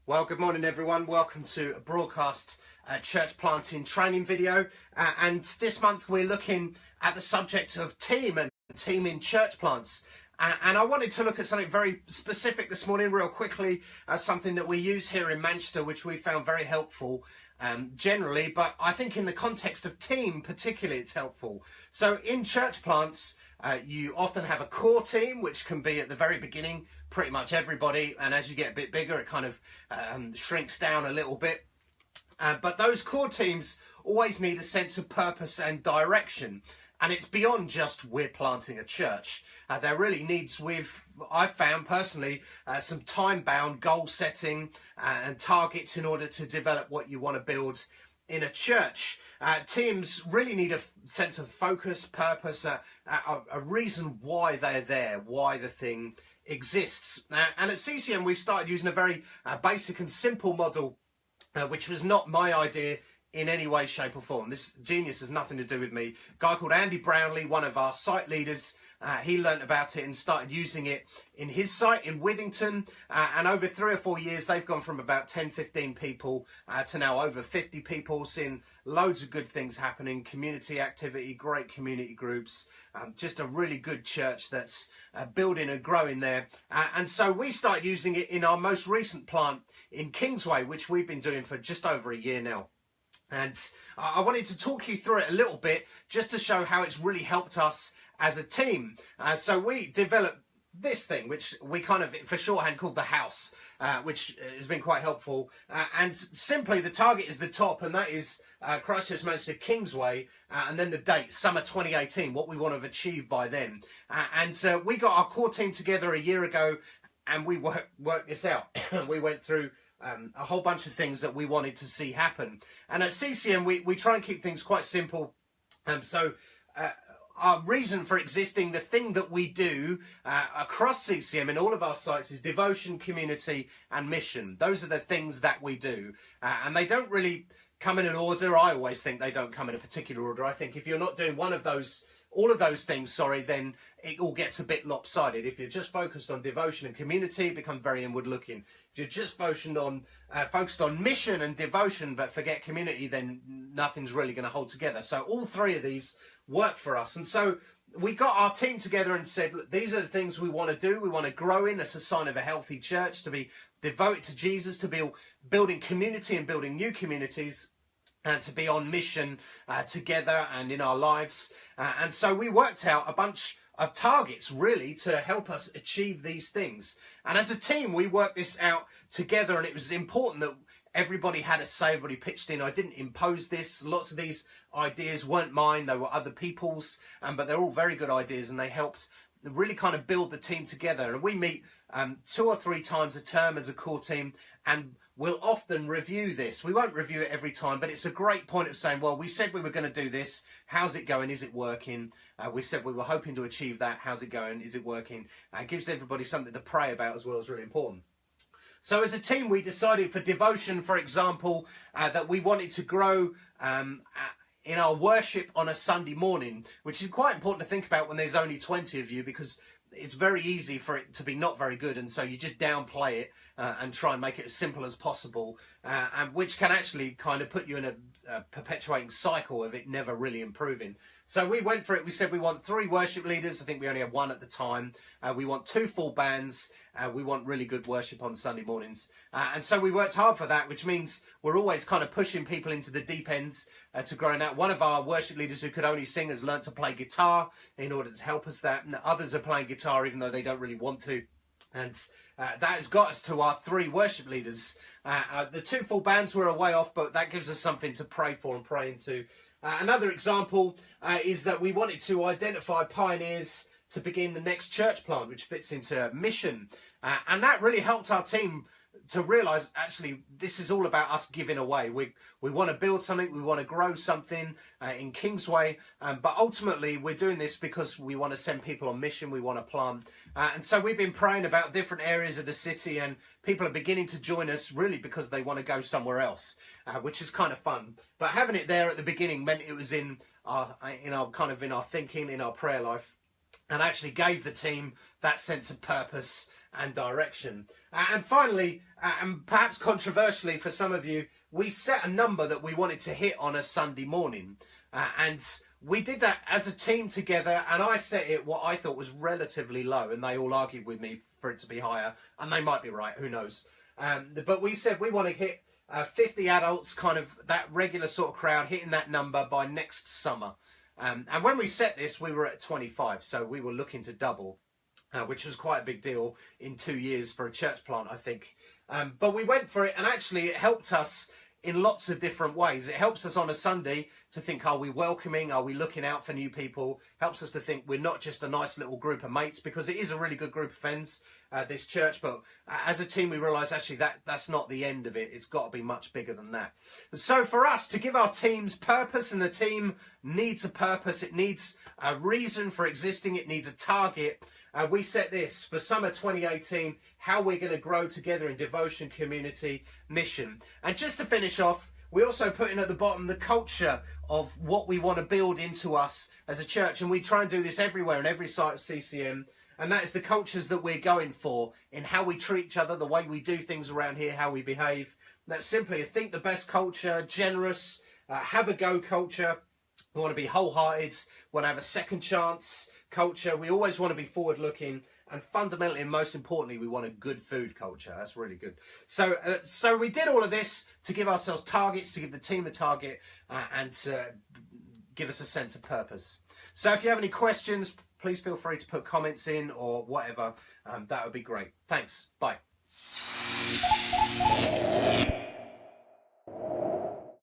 Well, good morning everyone. Welcome to a broadcast church planting training video. And this month we're looking at the subject of team and team in church plants. And I wanted to look at something very specific this morning real quickly, something that we use here in Manchester, which we found very helpful generally, but I think in the context of team particularly it's helpful. So in church plants, you often have a core team, which can be at the very beginning, pretty much everybody, and as you get a bit bigger, it kind of shrinks down a little bit. But those core teams always need a sense of purpose and direction. And it's beyond just we're planting a church. There really needs, I've found personally, some time-bound goal setting and targets in order to develop what you want to build in a church. Teams really need a sense of focus, purpose, a reason why they're there, why the thing exists. And at CCM we've started using a very basic and simple model, which was not my idea in any way, shape or form. This genius has nothing to do with me. A guy called Andy Brownlee, one of our site leaders, he learnt about it and started using it in his site in Withington. And over 3 or 4 years, they've gone from about 10, 15 people to now over 50 people, seeing loads of good things happening, community activity, great community groups, just a really good church that's building and growing there. And so we started using it in our most recent plant in Kingsway, which we've been doing for just over a year now. And I wanted to talk you through it a little bit just to show how it's really helped us as a team. So we developed this thing, which we kind of, for shorthand, called the house, which has been quite helpful. And simply the target is the top, and that is Christchurch Manchester Kingsway, and then the date, summer 2018, what we want to have achieved by then. And so we got our core team together a year ago, and we worked this out. We went through a whole bunch of things that we wanted to see happen. And at CCM, we try and keep things quite simple. Our reason for existing, the thing that we do across CCM in all of our sites is devotion, community and mission. Those are the things that we do. And they don't really come in an order. I always think they don't come in a particular order. I think if you're not doing one of those, all of those things, then it all gets a bit lopsided. If you're just focused on devotion and community, it becomes very inward looking. If you're just focused on mission and devotion, but forget community, then nothing's really going to hold together. So all three of these work for us. And so we got our team together and said, look, these are the things we want to do. We want to grow in. It's a sign of a healthy church, to be devoted to Jesus, to be building community and building new communities, and to be on mission together and in our lives. And so we worked out a bunch of targets really to help us achieve these things. And as a team, we worked this out together, and it was important that everybody had a say, everybody pitched in. I didn't impose this. Lots of these ideas weren't mine, they were other people's, but they're all very good ideas, and they helped really kind of build the team together. And we meet 2 or 3 times a term as a core team, and we'll often review this. We won't review it every time, but it's a great point of saying, well, we said we were going to do this. How's it going? Is it working? We said we were hoping to achieve that. How's it going? Is it working? It gives everybody something to pray about as well. Is really important. So as a team, we decided for devotion, for example, that we wanted to grow in our worship on a Sunday morning, which is quite important to think about when there's only 20 of you, because it's very easy for it to be not very good, and so you just downplay it and try and make it as simple as possible, and which can actually kind of put you in a perpetuating cycle of it never really improving. So we went for it. We said we want 3 worship leaders. I think we only had 1 at the time. We want 2 full bands. We want really good worship on Sunday mornings. And so we worked hard for that, which means we're always kind of pushing people into the deep ends to growing that. One of our worship leaders who could only sing has learnt to play guitar in order to help us that. And others are playing guitar even though they don't really want to. And that has got us to our 3 worship leaders. The 2 full bands were a way off, but that gives us something to pray for and pray into. Another example is that we wanted to identify pioneers to begin the next church plant, which fits into mission. And that really helped our team to realise, actually, this is all about us giving away. We want to build something, we want to grow something in Kingsway, but ultimately we're doing this because we want to send people on mission, we want to plant. And so we've been praying about different areas of the city, and people are beginning to join us really because they want to go somewhere else, which is kind of fun. But having it there at the beginning meant it was in our thinking, in our prayer life, and actually gave the team that sense of purpose and direction. And finally, and perhaps controversially for some of you, we set a number that we wanted to hit on a Sunday morning. And we did that as a team together, and I set it what I thought was relatively low, and they all argued with me for it to be higher, and they might be right, who knows. But we said we want to hit 50 adults, kind of that regular sort of crowd, hitting that number by next summer. And when we set this, we were at 25, so we were looking to double, which was quite a big deal in 2 years for a church plant, I think. But we went for it, and actually it helped us in lots of different ways. It helps us on a Sunday to think, are we welcoming? Are we looking out for new people? Helps us to think we're not just a nice little group of mates, because it is a really good group of friends, this church. But as a team, we realised actually that's not the end of it. It's got to be much bigger than that. So for us to give our teams purpose, and the team needs a purpose, it needs a reason for existing, it needs a target. We set this for summer 2018, how we're going to grow together in devotion, community, mission. And just to finish off, we also put in at the bottom the culture of what we want to build into us as a church. And we try and do this everywhere in every site of CCM. And that is the cultures that we're going for in how we treat each other, the way we do things around here, how we behave. That's simply a think the best culture, generous, have a go culture. We want to be wholehearted, want to have a second chance culture. We always want to be forward looking, and fundamentally and most importantly, we want a good food culture. That's really good. So we did all of this to give ourselves targets, to give the team a target, and to give us a sense of purpose. So if you have any questions, please feel free to put comments in or whatever. That would be great. Thanks. Bye.